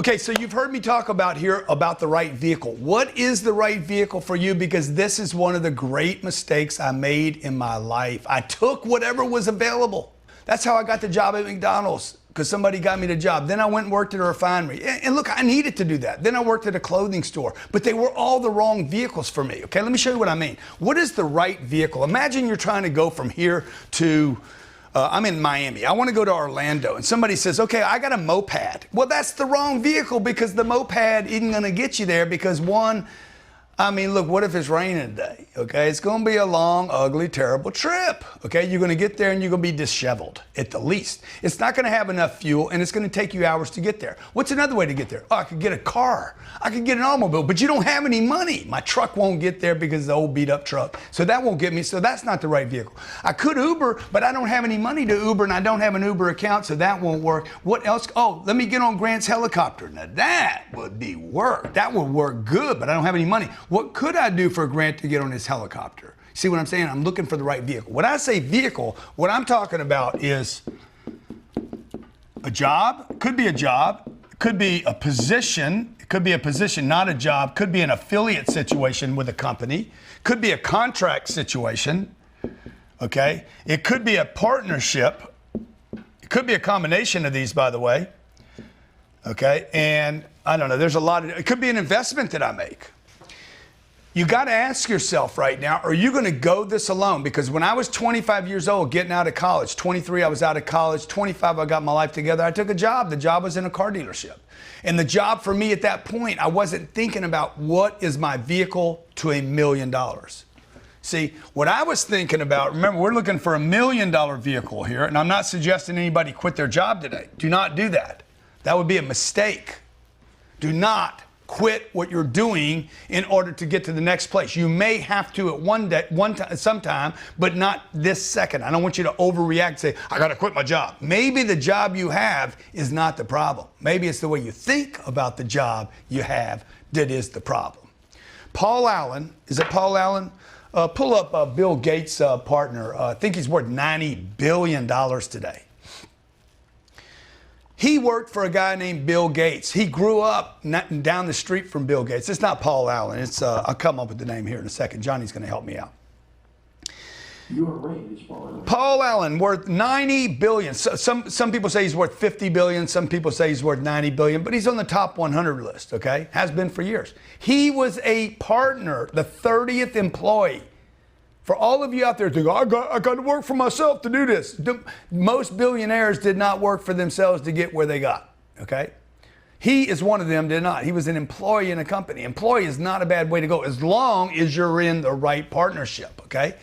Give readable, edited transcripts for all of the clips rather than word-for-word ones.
Okay, so you've heard me talk about here about the right vehicle. What is the right vehicle for you? Because this is one of the great mistakes I made in my life. I took whatever was available. That's how I got the job at McDonald's, because somebody got me the job. Then I went and worked at a refinery. And look, I needed to do that. Then I worked at a clothing store, but they were all the wrong vehicles for me. Okay, let me show you what I mean. What is the right vehicle? Imagine you're trying to go from here to I'm in Miami. I want to go to Orlando. And somebody says, okay, I got a moped. Well, that's the wrong vehicle, because the moped isn't going to get you there because one, I mean, look, what if it's raining today? Okay, it's going to be a long, ugly, terrible trip. Okay, you're going to get there and you're going to be disheveled at the least. It's not going to have enough fuel and it's going to take you hours to get there. What's another way to get there? Oh, I could get a car. I could get an automobile, but you don't have any money. My truck won't get there because it's an old beat up truck. So that won't get me. So that's not the right vehicle. I could Uber, but I don't have any money to Uber and I don't have an Uber account, so that won't work. What else? Oh, let me get on Grant's helicopter. Now that would be work. That would work good, but I don't have any money. What could I do for Grant to get on his helicopter? See what I'm saying? I'm looking for the right vehicle. When I say vehicle, what I'm talking about is a job. Could be a job. Could be a position. It could be a position, not a job. Could be an affiliate situation with a company. Could be a contract situation. Okay? It could be a partnership. It could be a combination of these, by the way. Okay? And I don't know. There's a lot of, it could be an investment that I make. You got to ask yourself right now, are you going to go this alone? Because when I was 25 years old, getting out of college, 23, I was out of college, 25, I got my life together. I took a job. The job was in a car dealership. And the job for me at that point, I wasn't thinking about what is my vehicle to $1 million. See, what I was thinking about, remember, we're looking for $1 million vehicle here, and I'm not suggesting anybody quit their job today. Do not do that. That would be a mistake. Do not quit what you're doing in order to get to the next place. You may have to at sometime, but not this second. I don't want you to overreact and say, I got to quit my job. Maybe the job you have is not the problem. Maybe it's the way you think about the job you have that is the problem. Paul Allen, is it Paul Allen? Pull up Bill Gates' partner. I think he's worth $90 billion today. He worked for a guy named Bill Gates. He grew up down the street from Bill Gates. It's not Paul Allen. It's I'll come up with the name here in a second. Johnny's going to help me out. You are right. It's Paul Allen. Paul Allen, worth $90 billion. So, some people say he's worth $50 billion. Some people say he's worth $90 billion. But he's on the top 100 list, okay? Has been for years. He was a partner, the 30th employee. For all of you out there thinking, I got to work for myself to do this. Most billionaires did not work for themselves to get where they got, okay? He is one of them, did not. He was an employee in a company. Employee is not a bad way to go as long as you're in the right partnership, okay?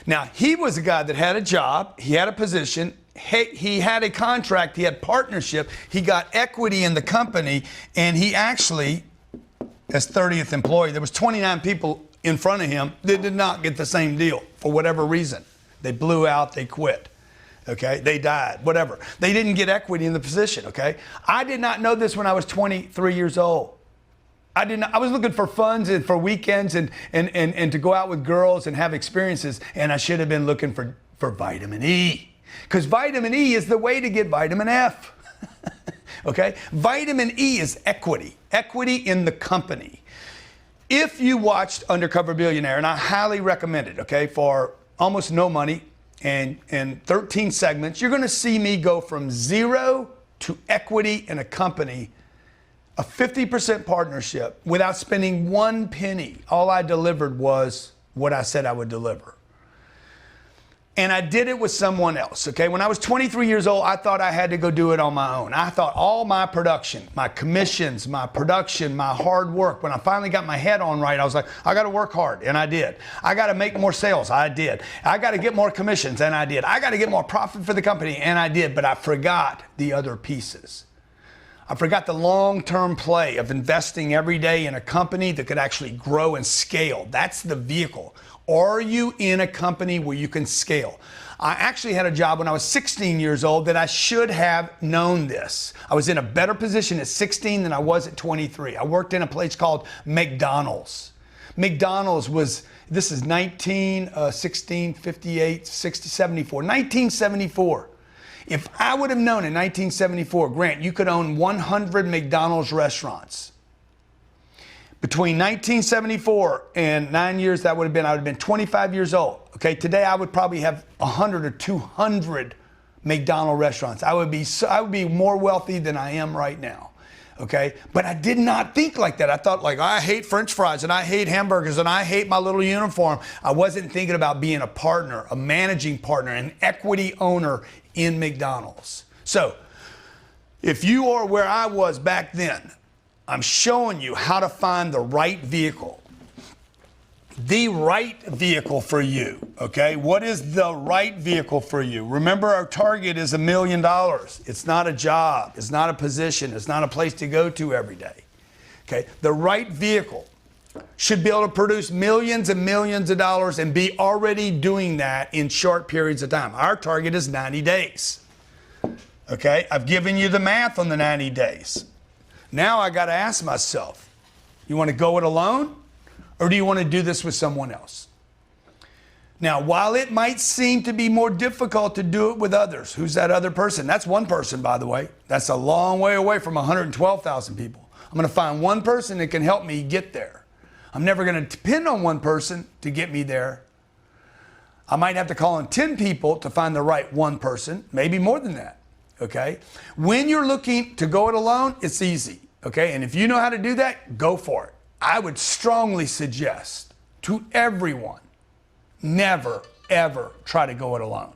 Now, he was a guy that had a job, he had a position, he had a contract, he had partnership, he got equity in the company, and he actually, as 30th employee, there was 29 people in front of him that did not get the same deal for whatever reason. They blew out, they quit, okay? They died, whatever. They didn't get equity in the position, okay? I did not know this when I was 23 years old. I was looking for funds and for weekends and to go out with girls and have experiences, and I should have been looking for vitamin E, because vitamin E is the way to get vitamin F, okay? Vitamin E is equity in the company. If you watched Undercover Billionaire, and I highly recommend it, okay, for almost no money and 13 segments, you're going to see me go from zero to equity in a company, a 50% partnership, without spending one penny. All I delivered was what I said I would deliver. And I did it with someone else, okay? When I was 23 years old, I thought I had to go do it on my own. I thought all my production, my commissions, my production, my hard work, when I finally got my head on right, I was like, I got to work hard, and I did. I got to make more sales, I did. I got to get more commissions, and I did. I got to get more profit for the company, and I did, but I forgot the other pieces. I forgot the long-term play of investing every day in a company that could actually grow and scale. That's the vehicle. Are you in a company where you can scale? I actually had a job when I was 16 years old that I should have known this. I was in a better position at 16 than I was at 23. I worked in a place called McDonald's. McDonald's was, this is 16, 58, 60, 74, 1974. If I would have known in 1974, Grant, you could own 100 McDonald's restaurants. Between 1974 and 9 years, I would have been 25 years old. Okay, today I would probably have 100 or 200 McDonald's restaurants. I would be more wealthy than I am right now. Okay, but I did not think like that. I thought like, I hate French fries and I hate hamburgers and I hate my little uniform. I wasn't thinking about being a partner, a managing partner, an equity owner in McDonald's. So if you are where I was back then, I'm showing you how to find the right vehicle. The right vehicle for you, okay? What is the right vehicle for you? Remember, our target is $1 million. It's not a job. It's not a position. It's not a place to go to every day, okay? The right vehicle should be able to produce millions and millions of dollars and be already doing that in short periods of time. Our target is 90 days, okay? I've given you the math on the 90 days. Now I got to ask myself, you want to go it alone or do you want to do this with someone else? Now, while it might seem to be more difficult to do it with others, who's that other person? That's one person, by the way. That's a long way away from 112,000 people. I'm going to find one person that can help me get there. I'm never going to depend on one person to get me there. I might have to call on 10 people to find the right one person, maybe more than that. Okay? When you're looking to go it alone, it's easy. Okay? And if you know how to do that, go for it. I would strongly suggest to everyone, never, ever try to go it alone.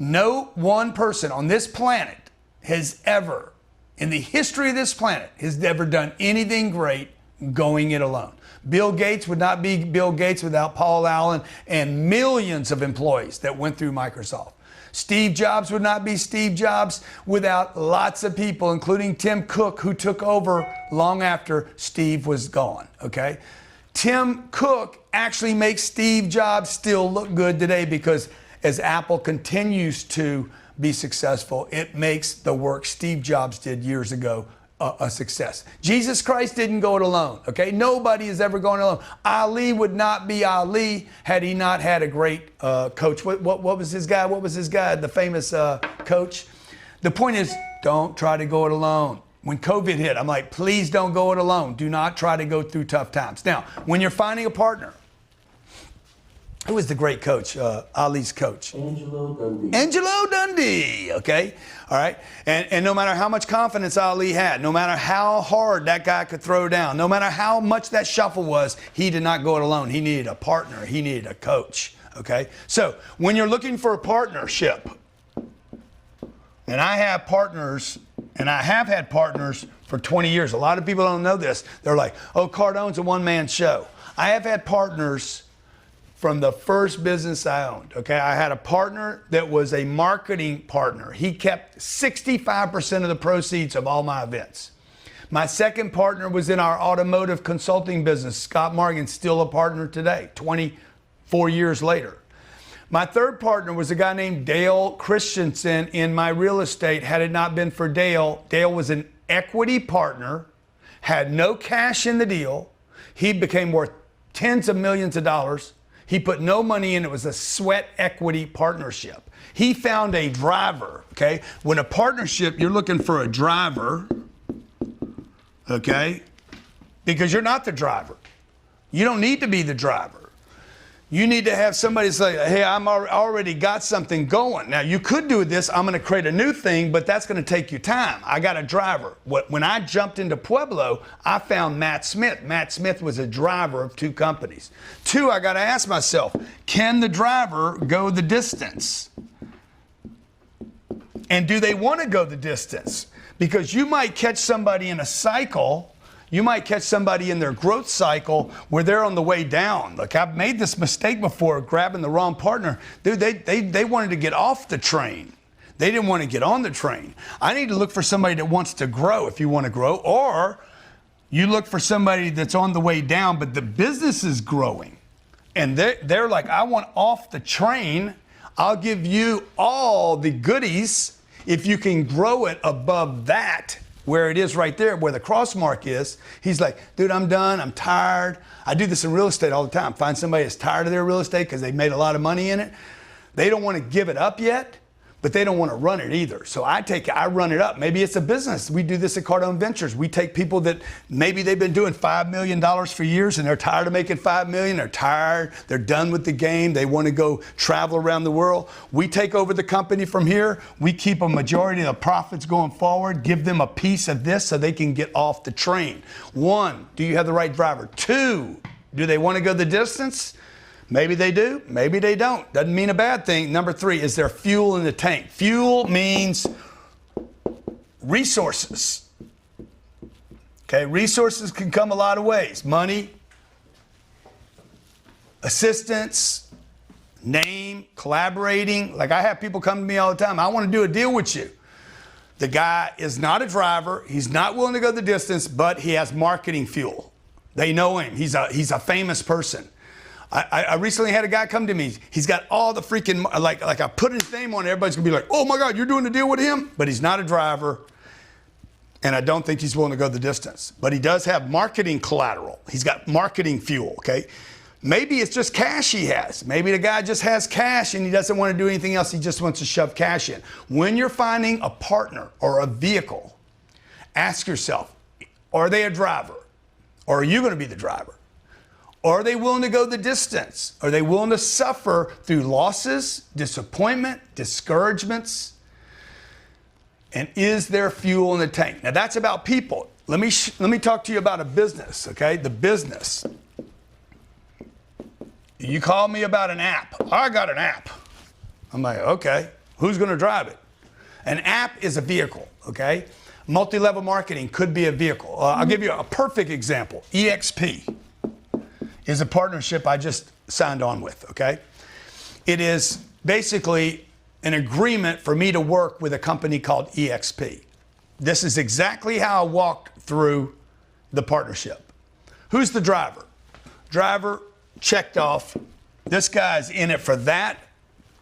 No one person on this planet has ever, in the history of this planet, has ever done anything great going it alone. Bill Gates would not be Bill Gates without Paul Allen and millions of employees that went through Microsoft. Steve Jobs would not be Steve Jobs without lots of people, including Tim Cook, who took over long after Steve was gone, okay? Tim Cook actually makes Steve Jobs still look good today because as Apple continues to be successful, it makes the work Steve Jobs did years ago a success. Jesus Christ didn't go it alone, okay? Nobody is ever going alone. Ali would not be Ali had he not had a great coach. What was his guy? What was his guy? The famous coach? The point is, don't try to go it alone. When COVID hit, I'm like, please don't go it alone. Do not try to go through tough times. Now, when you're finding a partner, who was the great coach, Ali's coach? Angelo Dundee. Angelo Dundee, okay? All right? And no matter how much confidence Ali had, no matter how hard that guy could throw down, no matter how much that shuffle was, he did not go it alone. He needed a partner. He needed a coach, okay? So when you're looking for a partnership, and I have partners, and I have had partners for 20 years. A lot of people don't know this. They're like, oh, Cardone's a one-man show. I have had partners from the first business I owned, okay? I had a partner that was a marketing partner. He kept 65% of the proceeds of all my events. My second partner was in our automotive consulting business. Scott Morgan, still a partner today, 24 years later. My third partner was a guy named Dale Christensen in my real estate. Had it not been for Dale, Dale was an equity partner, had no cash in the deal. He became worth tens of millions of dollars. He put no money in. It was a sweat equity partnership. He found a driver, okay? When a partnership, you're looking for a driver, okay? Because you're not the driver. You don't need to be the driver. You need to have somebody say, hey, I'm already got something going. Now, you could do this. I'm going to create a new thing, but that's going to take you time. I got a driver. When I jumped into Pueblo, I found Matt Smith. Matt Smith was a driver of two companies. Two, I got to ask myself, can the driver go the distance? And do they want to go the distance? Because you might catch somebody in a cycle. You might catch somebody in their growth cycle where they're on the way down. Like, I've made this mistake before, grabbing the wrong partner. Dude, they wanted to get off the train. They didn't want to get on the train. I need to look for somebody that wants to grow if you want to grow, or you look for somebody that's on the way down, but the business is growing. And they're like, I want off the train. I'll give you all the goodies if you can grow it above that, where it is right there, where the cross mark is. He's like, dude, I'm done. I'm tired. I do this in real estate all the time. Find somebody that's tired of their real estate because they made a lot of money in it. They don't want to give it up yet, but they don't want to run it either. So I run it up. Maybe it's a business. We do this at Cardone Ventures. We take people that maybe they've been doing $5 million for years and they're tired of making $5 million. They're tired. They're done with the game. They want to go travel around the world. We take over the company from here. We keep a majority of the profits going forward, give them a piece of this so they can get off the train. 1, do you have the right driver? 2, do they want to go the distance? Maybe they do, maybe they don't. Doesn't mean a bad thing. Number 3, is there fuel in the tank? Fuel means resources. Okay, resources can come a lot of ways. Money, assistance, name, collaborating. Like I have people come to me all the time. I want to do a deal with you. The guy is not a driver. He's not willing to go the distance, but he has marketing fuel. They know him. He's a famous person. I recently had a guy come to me. He's got all the freaking, like I put his name on it, everybody's gonna be like, oh my God, you're doing a deal with him? But he's not a driver, and I don't think he's willing to go the distance. But he does have marketing collateral. He's got marketing fuel, okay? Maybe it's just cash he has. Maybe the guy just has cash and he doesn't want to do anything else. He just wants to shove cash in. When you're finding a partner or a vehicle, ask yourself, are they a driver? Or are you gonna be the driver? Are they willing to go the distance? Are they willing to suffer through losses, disappointment, discouragements? And is there fuel in the tank? Now that's about people. Let me talk to you about a business, okay? The business. You call me about an app. I got an app. I'm like, okay, who's gonna drive it? An app is a vehicle, okay? Multi-level marketing could be a vehicle. I'll give you a perfect example. EXP is a partnership I just signed on with, okay? It is basically an agreement for me to work with a company called EXP. This is exactly how I walked through the partnership. Who's the driver? Driver checked off. This guy's in it for that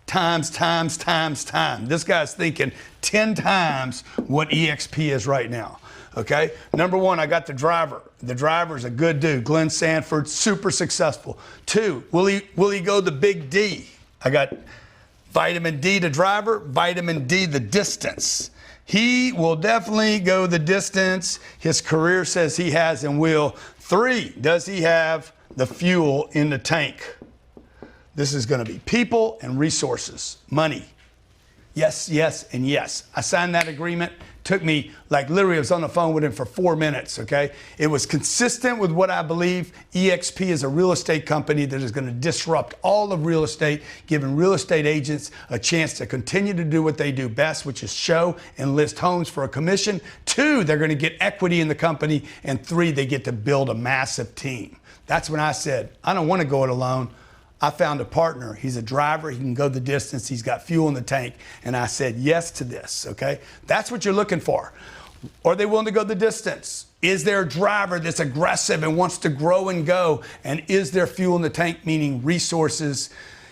times. This guy's thinking 10 times what EXP is right now. Okay, number 1, I got the driver. The driver's a good dude, Glenn Sanford, super successful. 2, will he go the big D? I got vitamin D the driver, vitamin D the distance. He will definitely go the distance. His career says he has and will. 3, does he have the fuel in the tank? This is going to be people and resources, money. Yes, yes, and yes. I signed that agreement. Took me, like literally, I was on the phone with him for 4 minutes, okay? It was consistent with what I believe. EXP is a real estate company that is going to disrupt all of real estate, giving real estate agents a chance to continue to do what they do best, which is show and list homes for a commission. 2, they're going to get equity in the company. And 3, they get to build a massive team. That's when I said, I don't want to go it alone. I found a partner. He's a driver. He can go the distance. He's got fuel in the tank. And I said yes to this, okay? That's what you're looking for. Are they willing to go the distance? Is there a driver that's aggressive and wants to grow and go? And is there fuel in the tank, meaning resources?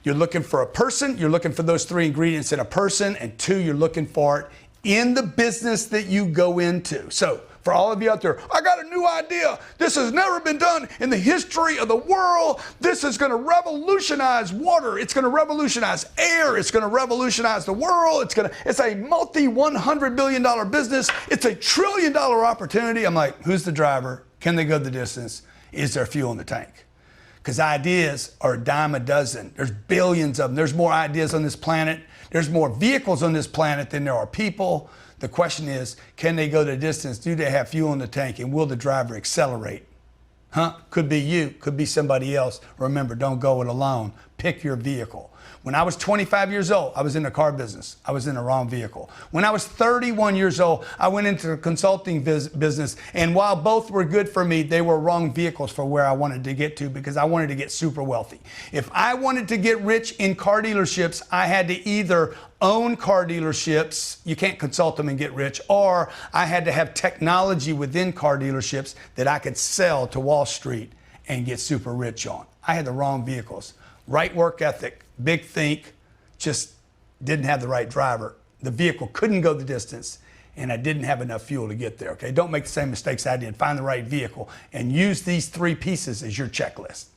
You're looking for a person. You're looking for those 3 ingredients in a person. And 2, you're looking for it in the business that you go into. So, for all of you out there, I got a new idea. This has never been done in the history of the world. This is going to revolutionize water. It's going to revolutionize air. It's going to revolutionize the world. It's a multi-$100 billion business. It's a $1 trillion opportunity. I'm like, who's the driver? Can they go the distance? Is there fuel in the tank? Because ideas are a dime a dozen. There's billions of them. There's more ideas on this planet. There's more vehicles on this planet than there are people. The question is, can they go the distance? Do they have fuel in the tank? And will the driver accelerate? Could be you, could be somebody else. Remember, don't go it alone. Pick your vehicle. When I was 25 years old, I was in the car business. I was in the wrong vehicle. When I was 31 years old, I went into the consulting business. And while both were good for me, they were wrong vehicles for where I wanted to get to because I wanted to get super wealthy. If I wanted to get rich in car dealerships, I had to either own car dealerships, you can't consult them and get rich, or I had to have technology within car dealerships that I could sell to Wall Street and get super rich on. I had the wrong vehicles. Right work ethic, big think, just didn't have the right driver. The vehicle couldn't go the distance, and I didn't have enough fuel to get there, okay? Don't make the same mistakes I did. Find the right vehicle and use these 3 pieces as your checklist.